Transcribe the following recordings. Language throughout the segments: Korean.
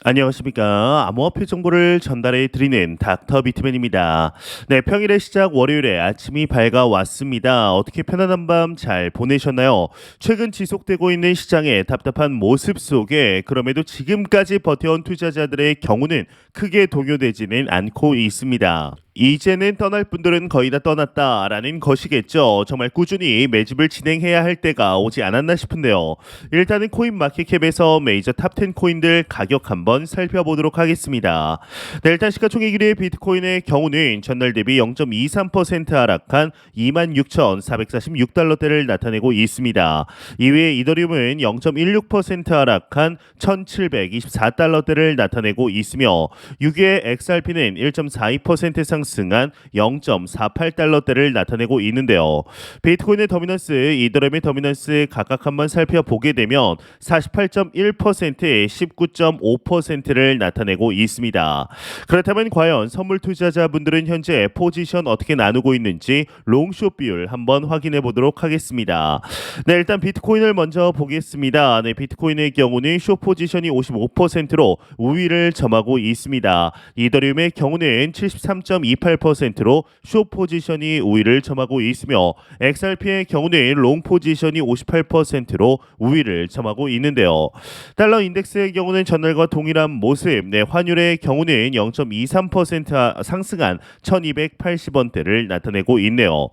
안녕하십니까. 암호화폐 정보를 전달해 드리는 닥터 비트맨입니다. 네, 평일의 시작 월요일에 아침이 밝아왔습니다. 어떻게 편안한 밤 잘 보내셨나요? 최근 지속되고 있는 시장의 답답한 모습 속에 그럼에도 지금까지 버텨온 투자자들의 경우는 크게 동요되지는 않고 있습니다. 이제는 떠날 분들은 거의 다 떠났다라는 것이겠죠. 정말 꾸준히 매집을 진행해야 할 때가 오지 않았나 싶은데요. 일단은 코인 마켓캡에서 메이저 탑10 코인들 가격 한번 살펴보도록 하겠습니다. 네, 일단 시가총액 1위의 비트코인의 경우는 전날 대비 0.23% 하락한 26,446달러대를 나타내고 있습니다. 이외에 이더리움은 0.16% 하락한 1,724달러대를 나타내고 있으며 6위의 XRP는 1.42% 상승한 0.48달러대를 나타내고 있는데요. 비트코인의 더미넌스, 이더리움의 더미넌스 각각 한번 살펴보게 되면 48.1%에 19.5%를 나타내고 있습니다. 그렇다면 과연 선물 투자자분들은 현재 포지션 어떻게 나누고 있는지 롱숏 비율 한번 확인해 보도록 하겠습니다. 네, 일단 비트코인을 먼저 보겠습니다. 네, 비트코인의 경우는 숏 포지션이 55%로 우위를 점하고 있습니다. 이더리움의 경우는 73.28%로 숏 포지션이 우위를 점하고 있으며 XRP의 경우는 롱 포지션이 58%로 우위를 점하고 있는데요. 달러 인덱스의 경우는 전날과 동일한 모습, 네, 환율의 경우는 0.23% 상승한 1280원대를 나타내고 있네요.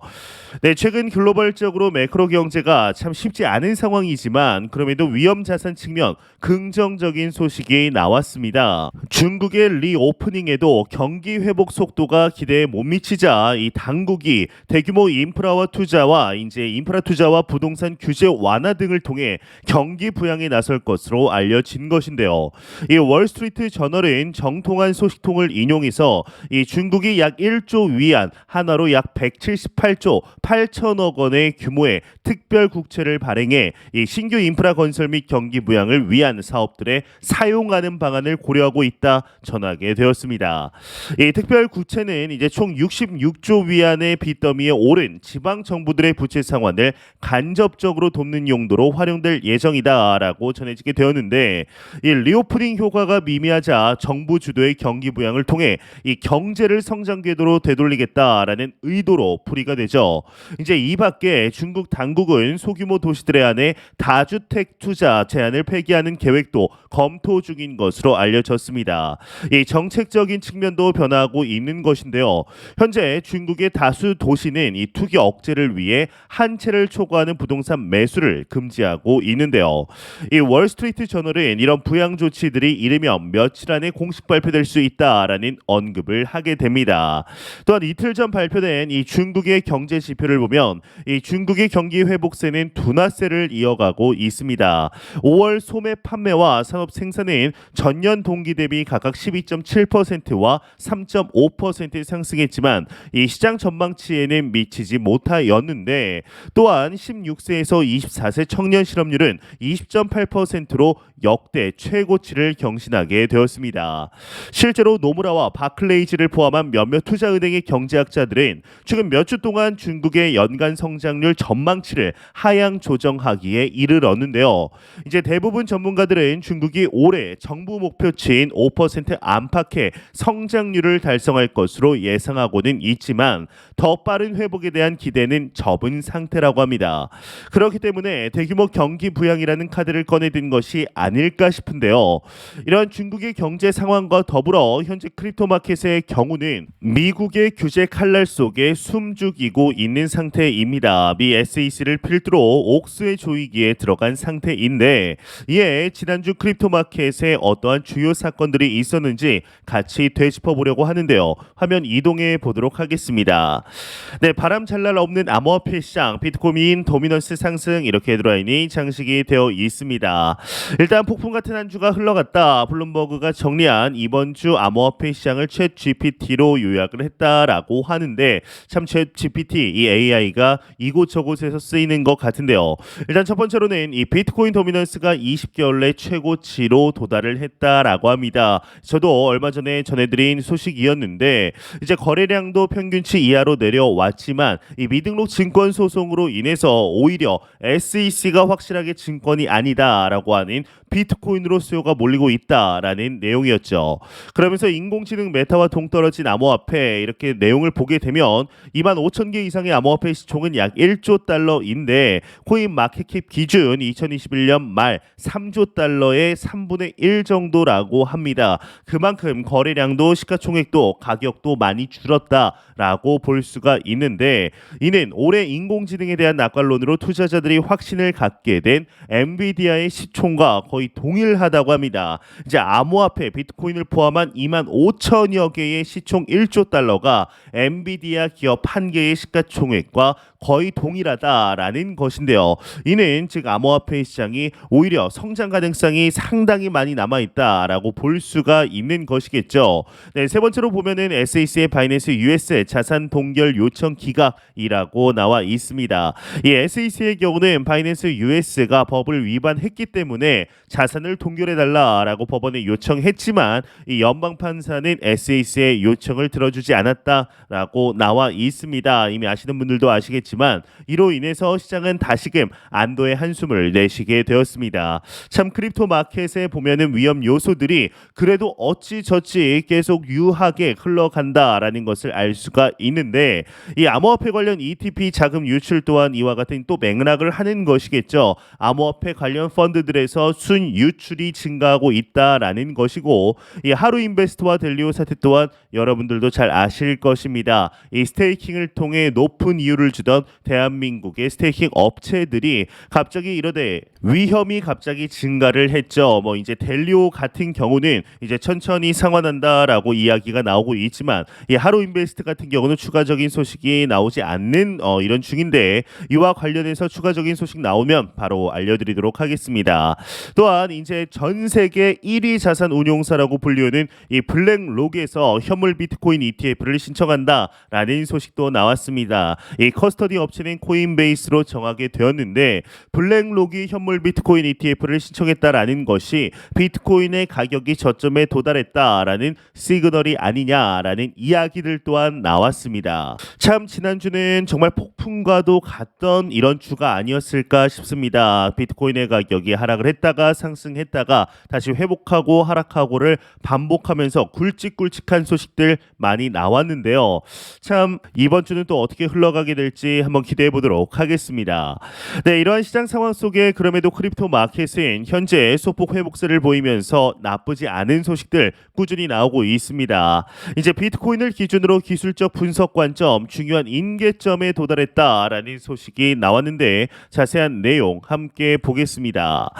네, 최근 글로벌적으로 매크로 경제가 참 쉽지 않은 상황이지만 그럼에도 위험 자산 측면 긍정적인 소식이 나왔습니다. 중국의 리오프닝에도 경기 회복 속도가 기대에 못 미치자 이 당국이 대규모 인프라와 투자와 인프라 투자와 부동산 규제 완화 등을 통해 경기 부양에 나설 것으로 알려진 것인데요. 이 월스트리트 저널은 정통한 소식통을 인용해서 이 중국이 약 1조 위안, 한화로 약 178조 8천억 원의 규모의 특별 국채를 발행해 이 신규 인프라 건설 및 경기 부양을 위한 사업들에 사용하는 방안을 고려하고 있다 전하게 되었습니다. 이 특별 국채는 이제 총 66조 위안의 빚더미에 오른 지방 정부들의 부채 상환을 간접적으로 돕는 용도로 활용될 예정이다라고 전해지게 되었는데, 이 리오프닝 효과가 미미하자 정부 주도의 경기 부양을 통해 이 경제를 성장 궤도로 되돌리겠다라는 의도로 풀이가 되죠. 이제 이 밖에 중국 당국은 소규모 도시들에 한해 다주택 투자 제한을 폐기하는 계획도 검토 중인 것으로 알려졌습니다. 이 정책적인 측면도 변화하고 있는 것인데요. 현재 중국의 다수 도시는 이 투기 억제를 위해 한 채를 초과하는 부동산 매수를 금지하고 있는데요. 이 월스트리트 저널은 이런 부양 조치들이 이르면 며칠 안에 공식 발표될 수 있다라는 언급을 하게 됩니다. 또한 이틀 전 발표된 이 중국의 경제 지표를 보면 이 중국의 경기 회복세는 둔화세를 이어가고 있습니다. 5월 소매 판매와 산업 생산은 전년 동기 대비 각각 12.7%와 3.5% 상승했지만 이 시장 전망치에는 미치지 못하였는데, 또한 16세에서 24세 청년 실업률은 20.8%로 역대 최고치를 경신하게 되었습니다. 실제로 노무라와 바클레이즈를 포함한 몇몇 투자은행의 경제학자들은 최근 몇 주 동안 중국의 연간 성장률 전망치를 하향 조정하기에 이르렀는데요. 이제 대부분 전문가들은 중국이 올해 정부 목표치인 5% 안팎의 성장률을 달성할 것으로 예상하고는 있지만 더 빠른 회복에 대한 기대는 접은 상태라고 합니다. 그렇기 때문에 대규모 경기 부양이라는 카드를 꺼내든 것이 아닐까 싶은데요. 이런 중국의 경제 상황과 더불어 현재 크립토 마켓의 경우는 미국의 규제 칼날 속에 숨죽이고 있는 상태입니다. 미 SEC를 필두로 옥수의 조이기에 들어간 상태인데, 이에 지난주 크립토 마켓에 어떠한 주요 사건들이 있었는지 같이 되짚어 보려고 하는데요. 화면 이동해 보도록 하겠습니다. 네, 바람 잘 날 없는 암호화폐 시장, 비트코인 도미넌스 상승 이렇게 헤드라인이 장식이 되어 있습니다. 일단 폭풍 같은 한 주가 흘러갔다. 블룸버그가 정리한 이번 주 암호화폐 시장을 챗 GPT로 요약을 했다라고 하는데, 참 챗 GPT 이 AI가 이곳저곳에서 쓰이는 것 같은데요. 일단 첫 번째로는 이 비트코인 도미넌스가 20개월 내 최고치로 도달을 했다라고 합니다. 저도 얼마 전에 전해드린 소식이었는데, 이제 거래량도 평균치 이하로 내려왔지만 이 미등록 증권 소송으로 인해서 오히려 SEC가 확실하게 증권이 아니다라고 하는 비트코인으로 수요가 몰리고 있다라는 내용이었죠. 그러면서 인공지능 메타와 동떨어진 암호화폐 이렇게 내용을 보게 되면 25,000개 이상의 암호화폐 시총은 약 1조 달러인데 코인 마켓캡 기준 2021년 말 3조 달러의 3분의 1 정도라고 합니다. 그만큼 거래량도 시가총액도 가격도 많이 줄었다라고 볼 수가 있는데 이는 올해 인공지능에 대한 낙관론으로 투자자들이 확신을 갖게 된 엔비디아의 시총과 거의 동일하다고 합니다. 이제 암호화폐 비트코인을 포함한 25,000여 개의 시총 1조 달러가 엔비디아 기업 한 개의 시가총액과 거의 동일하다라는 것인데요. 이는 즉 암호화폐 시장이 오히려 성장 가능성이 상당히 많이 남아있다라고 볼 수가 있는 것이겠죠. 네, 세 번째로 보면은 SEC의 바이낸스 US 자산 동결 요청 기각이라고 나와 있습니다. 이 SEC의 경우는 바이낸스 US가 법을 위반했기 때문에 자산을 동결해달라라고 법원에 요청했지만 이 연방 판사는 SEC의 요청을 들어주지 않았다라고 나와 있습니다. 이미 아시는 분들도 아시겠지만 이로 인해서 시장은 다시금 안도의 한숨을 내쉬게 되었습니다. 참 크립토 마켓에 보면은 위험 요소들이 그래도 어찌저찌 계속 유하게 흘러간다라는 것을 알 수가 있는데 이 암호화폐 관련 ETP 자금 유출 또한 이와 같은 또 맥락을 하는 것이겠죠. 암호화폐 관련 펀드들에서 순 유출이 증가하고 있다라는 것이고 이 하루 인베스트와 델리오 사태 또한 여러분들도 잘 아실 것입니다. 이 스테이킹을 통해 높은 이율을 주던 대한민국의 스테이킹 업체들이 갑자기 이러되 위험이 갑자기 증가를 했죠. 뭐 이제 델리오 같은 경우는 이제 천천히 상환한다라고 이야기가 나오고 있지만 이 하루 인베스트 같은 경우는 추가적인 소식이 나오지 않는 이런 중인데 이와 관련해서 추가적인 소식 나오면 바로 알려드리도록 하겠습니다. 또한 이제 전 세계 1위 자산 운용사라고 불리우는 이 블랙록에서 현물 비트코인 ETF를 신청한다라는 소식도 나왔습니다. 이 커스터디 업체는 코인베이스로 정하게 되었는데 블랙록이 현물 비트코인 ETF를 신청했다라는 것이 비트코인의 가격이 저점에 도달했다라는 시그널이 아니냐라는 이야기들 또한 나왔습니다. 참 지난주는 정말 폭풍과도 같던 이런 주가 아니었을까 싶습니다. 비트코인의 가격이 하락을 했다가 상승했다가 다시 회복하고 하락하고를 반복하면서 굵직굵직한 소식들 많이 나왔는데요. 참 이번 주는 또 어떻게 흘러가게 될지 한번 기대해 보도록 하겠습니다. 네, 이러한 시장 상황 속에 그럼에도 크립토 마켓은 현재 소폭 회복세를 보이면서 나쁘지 않은 소식들 꾸준히 나오고 있습니다. 이제 비트코인을 기준으로 기술적 분석 관점 중요한 인계점에 도달했다라는 소식이 나왔는데 자세한 내용 함께 보겠습니다.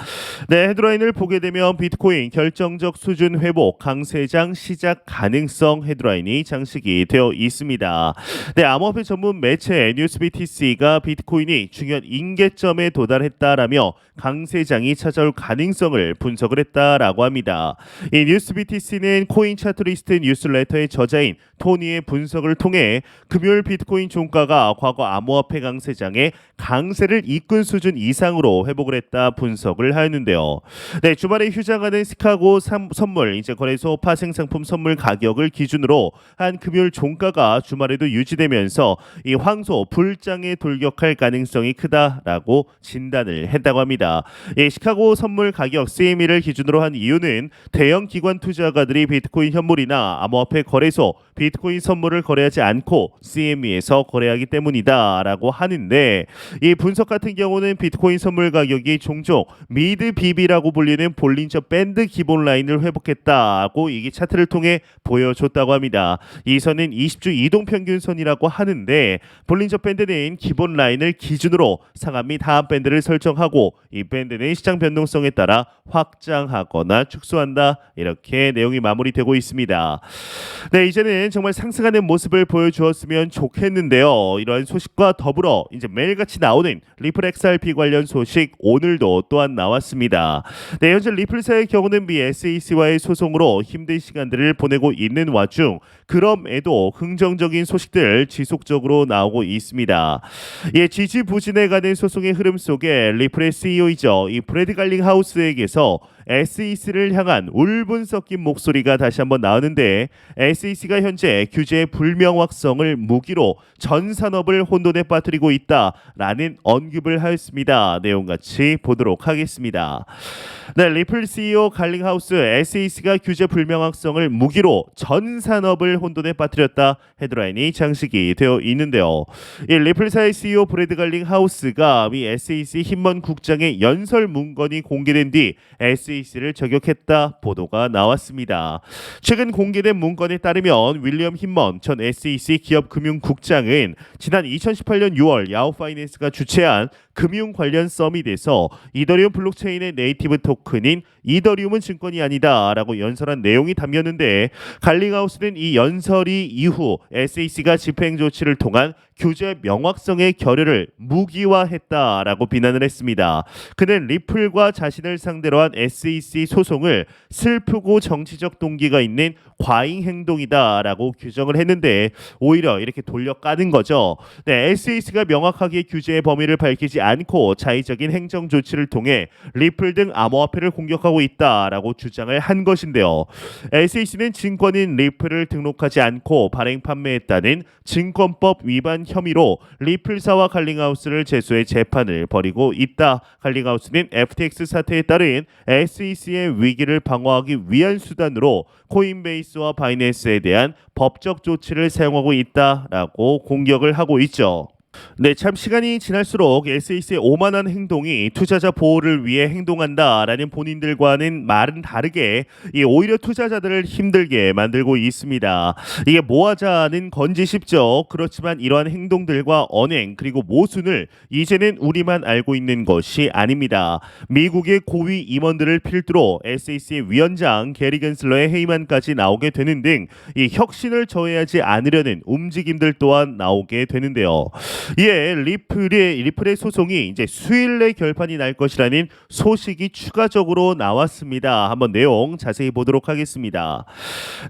네, 헤드라인을 보게 되면 비트코인 결정적 수준 회복 강세장 시작 가능성 헤드라인이 장식이 되어 있습니다. 네, 암호화폐 전문 매체 뉴스비티씨가 비트코인이 중요한 인계점에 도달했다라며 강세장이 찾아올 가능성을 분석을 했다라고 합니다. 이 뉴스비티씨는 코인 차트리스트 뉴스레터의 저자인 토니의 분석을 통해 금요일 비트코인 종가가 과거 암호화폐 강세장의 강세를 이끈 수준 이상으로 회복을 했다 분석을 하였는데요. 네, 주말에 휴장하는 시카고 선물 이제 거래소 파생 상품 선물 가격을 기준으로 한 금요일 종가가 주말에도 유지되면서 이 황소 불장에 돌격할 가능성이 크다라고 진단을 했다고 합니다. 이 시카고 선물 가격 CME를 기준으로 한 이유는 대형 기관 투자가들이 비트코인 현물이나 암호화폐 거래소 비트코인 선물을 거래하지 않고 CME에서 거래하기 때문이다라고 하는데 이 분석 같은 경우는 비트코인 선물 가격이 종종 미드 BB라고 불리는 볼린저 밴드 기본 라인을 회복했다고 이게 차트를 통해 보여줬다고 합니다. 이 선은 20주 이동 평균선이라고 하는데 볼린저 밴드는 기본 라인을 기준으로 상한 및 하한 밴드를 설정하고 이 밴드는 시장 변동성에 따라 확장하거나 축소한다 이렇게 내용이 마무리되고 있습니다. 네, 이제는 정말 상승하는 모습을 보여주었으면 좋겠는데요. 이러한 소식과 더불어 이제 매일같이 나오는 리플 XRP 관련 소식 오늘도 또한 나왔습니다. 네, 현재 리플사의 경우는 미 SEC와의 소송으로 힘든 시간들을 보내고 있는 와중 그럼에도 긍정적인 소식들 지속적으로 나오고 있습니다. 예, 지지부진해 가는 소송의 흐름 속에 리플의 CEO이죠. 이 브래드 갈링 하우스에게서 SEC를 향한 울분 섞인 목소리가 다시 한번 나오는데 SEC가 현재 규제의 불명확성을 무기로 전 산업을 혼돈에 빠뜨리고 있다라는 언급을 하였습니다. 내용 같이 보도록 하겠습니다. 네, 리플 CEO 갈링하우스 SEC가 규제 불명확성을 무기로 전 산업을 혼돈에 빠뜨렸다 헤드라인이 장식이 되어 있는데요. 이 리플사의 CEO 브래드 갈링하우스가 이 SEC 힘먼 국장의 연설 문건이 공개된 뒤 SEC를 저격했다 보도가 나왔습니다. 최근 공개된 문건에 따르면 윌리엄 힘먼 전 SEC 기업금융국장은 지난 2018년 6월 야후 파이낸스가 주최한 금융 관련 서밋에서 이더리움 블록체인의 네이티브 토큰인 이더리움은 증권이 아니다라고 연설한 내용이 담겼는데 갈링하우스는 이 연설이 이후 SEC가 집행 조치를 통한 규제 명확성의 결여를 무기화했다라고 비난을 했습니다. 그는 리플과 자신을 상대로 한 SEC 소송을 슬프고 정치적 동기가 있는 과잉 행동이다라고 규정을 했는데 오히려 이렇게 돌려까는 거죠. 네, SEC가 명확하게 규제의 범위를 밝히지 않고 자의적인 행정 조치를 통해 리플 등 암호화폐를 공격하고 있다라고 주장을 한 것인데요. SEC는 증권인 리플을 등록하지 않고 발행 판매했다는 증권법 위반 혐의로 리플사와 갈링하우스를 제소해 재판을 벌이고 있다. 갈링하우스는 FTX 사태에 따른 SEC의 위기를 방어하기 위한 수단으로 코인베이스와 바이낸스에 대한 법적 조치를 사용하고 있다라고 공격을 하고 있죠. 네, 참 시간이 지날수록 SEC의 오만한 행동이 투자자 보호를 위해 행동한다라는 본인들과는 말은 다르게 오히려 투자자들을 힘들게 만들고 있습니다. 이게 뭐하자는 건지 싶죠. 그렇지만 이러한 행동들과 언행 그리고 모순을 이제는 우리만 알고 있는 것이 아닙니다. 미국의 고위 임원들을 필두로 SEC의 위원장 게리 겐슬러의 해임안까지 나오게 되는 등 이 혁신을 저해하지 않으려는 움직임들 또한 나오게 되는데요. 이에 리플의 소송이 이제 수일 내 결판이 날 것이라는 소식이 추가적으로 나왔습니다. 한번 내용 자세히 보도록 하겠습니다.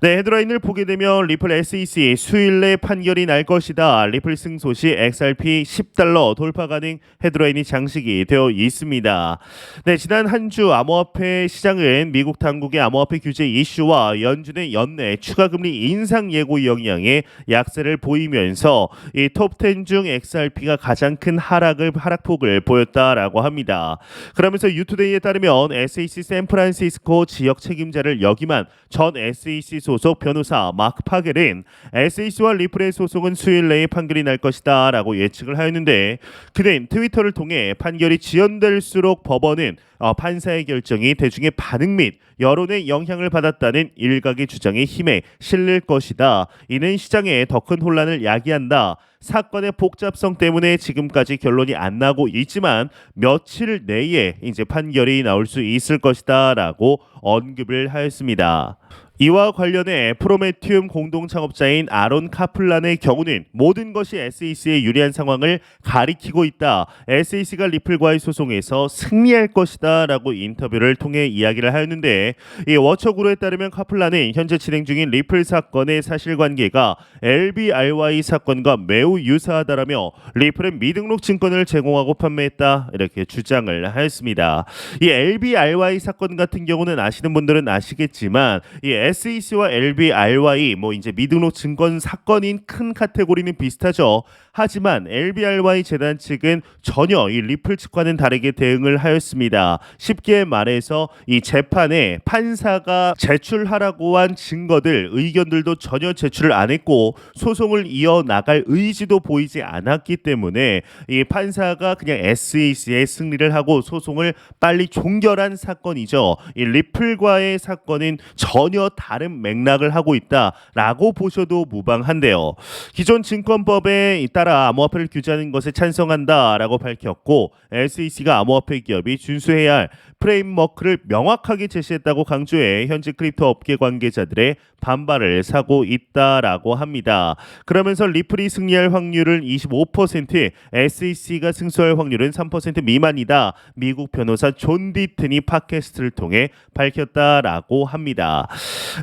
네, 헤드라인을 보게 되면 리플 SEC 수일 내 판결이 날 것이다. 리플 승소 시 XRP $10 돌파 가능 헤드라인이 장식이 되어 있습니다. 네, 지난 한 주 암호화폐 시장은 미국 당국의 암호화폐 규제 이슈와 연준의 연내 추가 금리 인상 예고 영향에 약세를 보이면서 이 톱10 중 XRP가 가장 큰 하락폭을 보였다라고 합니다. 그러면서 유투데이에 따르면 SEC 샌프란시스코 지역 책임자를 역임한 전 SEC 소속 변호사 마크 파겔은 SEC와 리플의 소송은 수일 내에 판결이 날 것이다 라고 예측을 하였는데 그는 트위터를 통해 판결이 지연될수록 법원은 판사의 결정이 대중의 반응 및 여론의 영향을 받았다는 일각의 주장에 힘에 실릴 것이다. 이는 시장에 더 큰 혼란을 야기한다. 사건의 복잡성 때문에 지금까지 결론이 안 나고 있지만 며칠 내에 이제 판결이 나올 수 있을 것이다라고 언급을 하였습니다. 이와 관련해 프로메티움 공동 창업자인 아론 카플란의 경우는 모든 것이 SEC의 유리한 상황을 가리키고 있다. SEC가 리플과의 소송에서 승리할 것이다 라고 인터뷰를 통해 이야기를 하였는데 이 워처그룹에 따르면 카플란은 현재 진행 중인 리플 사건의 사실관계가 LBRY 사건과 매우 유사하다라며 리플은 미등록 증권을 제공하고 판매했다 이렇게 주장을 하였습니다. 이 LBRY 사건 같은 경우는 아시는 분들은 아시겠지만 이 SEC와 LBRY 이제 미등록 증권 사건인 큰 카테고리는 비슷하죠. 하지만 LBRY 재단 측은 전혀 이 리플 측과는 다르게 대응을 하였습니다. 쉽게 말해서 이 재판에 판사가 제출하라고 한 증거들, 의견들도 전혀 제출을 안 했고 소송을 이어나갈 의지도 보이지 않았기 때문에 이 판사가 그냥 SEC의 승리를 하고 소송을 빨리 종결한 사건이죠. 이 리플과의 사건은 전혀 다른 맥락을 하고 있다라고 보셔도 무방한데요. 기존 증권법에 따라 암호화폐를 규제하는 것에 찬성한다라고 밝혔고 SEC가 암호화폐 기업이 준수해야 할 프레임워크를 명확하게 제시했다고 강조해 현재 크립토 업계 관계자들의 반발을 사고 있다라고 합니다. 그러면서 리플이 승리할 확률은 25%, SEC가 승소할 확률은 3% 미만이다. 미국 변호사 존 디튼이 팟캐스트를 통해 밝혔다라고 합니다.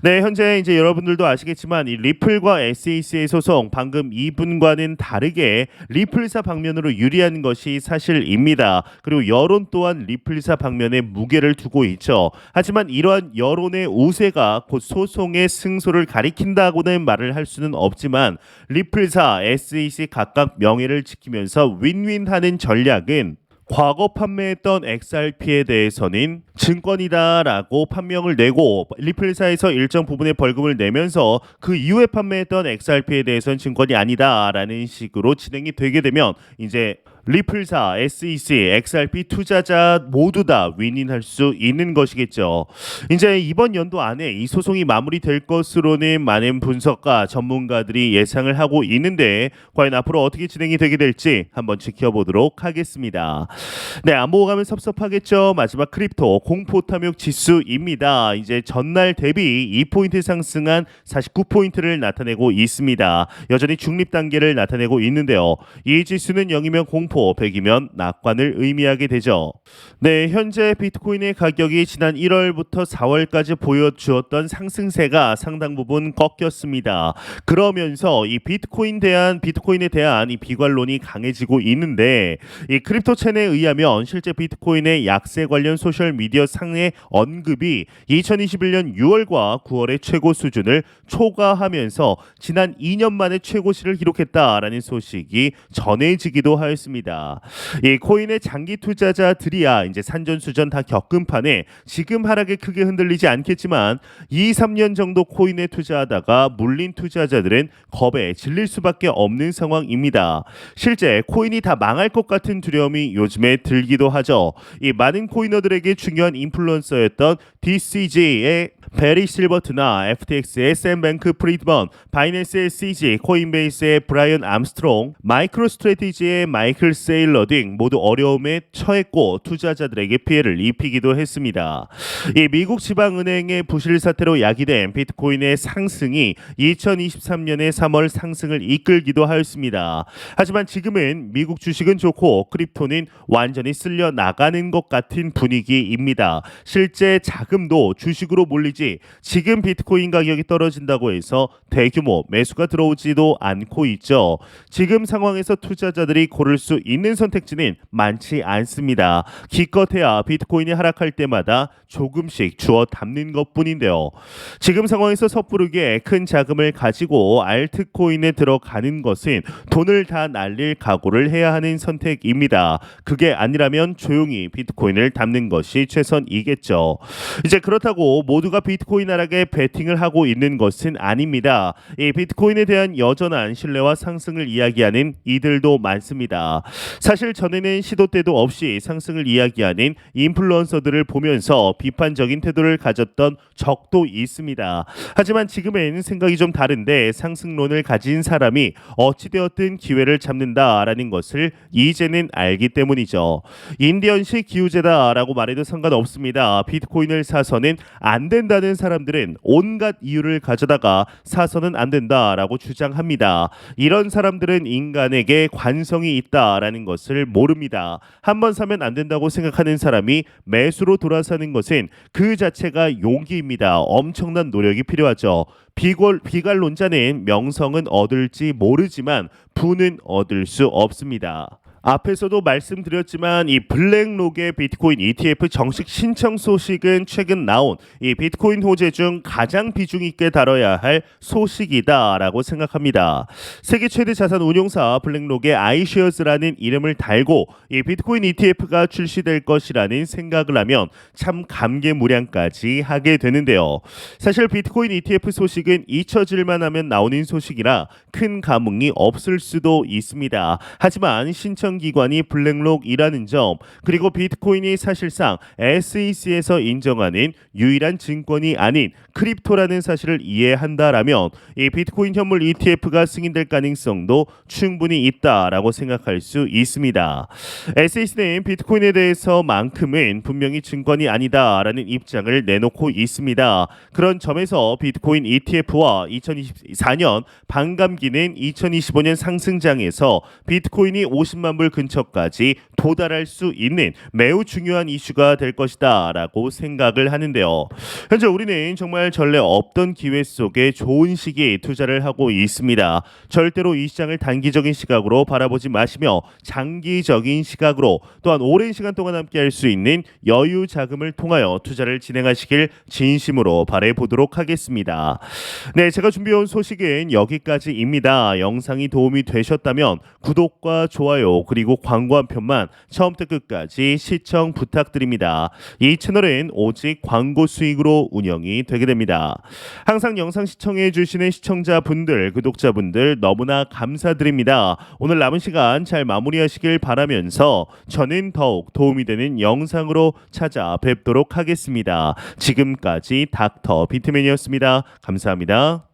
네, 현재 이제 여러분들도 아시겠지만 이 리플과 SEC의 소송 방금 이분과는 다르게 리플사 방면으로 유리한 것이 사실입니다. 그리고 여론 또한 리플사 방면에 무게를 두고 있죠. 하지만 이러한 여론의 우세가 곧 소송의 승소를 가리킨다고는 말을 할 수는 없지만 리플사, SEC 각각 명예를 지키면서 윈윈하는 전략은 과거 판매했던 XRP에 대해서는 증권이다라고 판명을 내고 리플사에서 일정 부분의 벌금을 내면서 그 이후에 판매했던 XRP에 대해서는 증권이 아니다라는 식으로 진행이 되게 되면 이제 리플사, SEC, XRP 투자자 모두 다 윈윈할 수 있는 것이겠죠. 이제 이번 연도 안에 이 소송이 마무리될 것으로는 많은 분석가 전문가들이 예상을 하고 있는데 과연 앞으로 어떻게 진행이 되게 될지 한번 지켜보도록 하겠습니다. 네, 안 보고 가면 섭섭하겠죠. 마지막 크립토 공포 탐욕 지수입니다. 이제 전날 대비 2포인트 상승한 49포인트를 나타내고 있습니다. 여전히 중립 단계를 나타내고 있는데요. 이 지수는 0이면 공포, 100이면 낙관을 의미하게 되죠. 네, 현재 비트코인의 가격이 지난 1월부터 4월까지 보여주었던 상승세가 상당 부분 꺾였습니다. 그러면서 이 비트코인에 대한 이 비관론이 강해지고 있는데 이 크립토 첸에 의하면 실제 비트코인의 약세 관련 소셜 미디어 상의 언급이 2021년 6월과 9월의 최고 수준을 초과하면서 지난 2년 만에 최고치를 기록했다라는 소식이 전해지기도 하였습니다. 이 코인의 장기 투자자들이야 이제 산전수전 다 겪은 판에 지금 하락에 크게 흔들리지 않겠지만 2, 3년 정도 코인에 투자하다가 물린 투자자들은 겁에 질릴 수밖에 없는 상황입니다. 실제 코인이 다 망할 것 같은 두려움이 요즘에 들기도 하죠. 이 많은 코이너들에게 중요한 인플루언서였던 DCG의 베리 실버트나 FTX의 샘 뱅크 프리드먼, 바이낸스의 CG, 코인베이스의 브라이언 암스트롱, 마이크로 스트래티지의 마이클 세일러 등 모두 어려움에 처했고 투자자들에게 피해를 입히기도 했습니다. 이 미국 지방은행의 부실 사태로 야기된 비트코인의 상승이 2023년의 3월 상승을 이끌기도 하였습니다. 하지만 지금은 미국 주식은 좋고 크립토는 완전히 쓸려 나가는 것 같은 분위기입니다. 실제 자금도 주식으로 몰리지 지금 비트코인 가격이 떨어진다고 해서 대규모 매수가 들어오지도 않고 있죠. 지금 상황에서 투자자들이 고를 수 있는 선택지는 많지 않습니다. 기껏해야 비트코인이 하락할 때마다 조금씩 주워 담는 것뿐인데요. 지금 상황에서 섣부르게 큰 자금을 가지고 알트코인에 들어가는 것은 돈을 다 날릴 각오를 해야 하는 선택입니다. 그게 아니라면 조용히 비트코인을 담는 것이 최선이겠죠. 이제 그렇다고 모두가 비트코인 하락에 베팅을 하고 있는 것은 아닙니다. 이 비트코인에 대한 여전한 신뢰와 상승을 이야기하는 이들도 많습니다. 사실 전에는 시도 때도 없이 상승을 이야기하는 인플루언서들을 보면서 비판적인 태도를 가졌던 적도 있습니다. 하지만 지금은 생각이 좀 다른데 상승론을 가진 사람이 어찌되었든 기회를 잡는다라는 것을 이제는 알기 때문이죠. 인디언식 기우제다라고 말해도 상관없습니다. 비트코인을 사서는 안 된다는 사람들은 온갖 이유를 가져다가 사서는 안 된다라고 주장합니다. 이런 사람들은 인간에게 관성이 있다라는 것을 모릅니다. 한번 사면 안 된다고 생각하는 사람이 매수로 돌아서는 것은 그 자체가 용기입니다. 엄청난 노력이 필요하죠. 비관론자는 명성은 얻을지 모르지만 부는 얻을 수 없습니다. 앞에서도 말씀드렸지만 이 블랙록의 비트코인 ETF 정식 신청 소식은 최근 나온 이 비트코인 호재 중 가장 비중 있게 다뤄야 할 소식이다라고 생각합니다. 세계 최대 자산 운용사 블랙록의 아이쉐어스라는 이름을 달고 이 비트코인 ETF가 출시될 것이라는 생각을 하면 참 감개무량까지 하게 되는데요. 사실 비트코인 ETF 소식은 잊혀질만 하면 나오는 소식이라 큰 감흥이 없을 수도 있습니다. 하지만 신청 관청기관이 블랙록이라는 점, 그리고 비트코인이 사실상 SEC에서 인정하는 유일한 증권이 아닌 크립토라는 사실을 이해한다라면 이 비트코인 현물 ETF가 승인될 가능성도 충분히 있다라고 생각할 수 있습니다. SEC는 비트코인에 대해서만큼은 분명히 증권이 아니다라는 입장을 내놓고 있습니다. 그런 점에서 비트코인 ETF와 2024년 반감기는 2025년 상승장에서 비트코인이 50만 불 근처까지 도달할 수 있는 매우 중요한 이슈가 될 것이다 라고 생각을 하는데요. 현재 우리는 정말 전례 없던 기회 속에 좋은 시기에 투자를 하고 있습니다. 절대로 이 시장을 단기적인 시각으로 바라보지 마시며 장기적인 시각으로 또한 오랜 시간 동안 함께 할 수 있는 여유 자금을 통하여 투자를 진행하시길 진심으로 바라보도록 하겠습니다. 네, 제가 준비해온 소식은 여기까지입니다. 영상이 도움이 되셨다면 구독과 좋아요 그리고 광고 한 편만 처음부터 끝까지 시청 부탁드립니다. 이 채널은 오직 광고 수익으로 운영이 되게 됩니다. 항상 영상 시청해 주시는 시청자분들, 구독자분들 너무나 감사드립니다. 오늘 남은 시간 잘 마무리하시길 바라면서 저는 더욱 도움이 되는 영상으로 찾아뵙도록 하겠습니다. 지금까지 닥터 비트맨이었습니다. 감사합니다.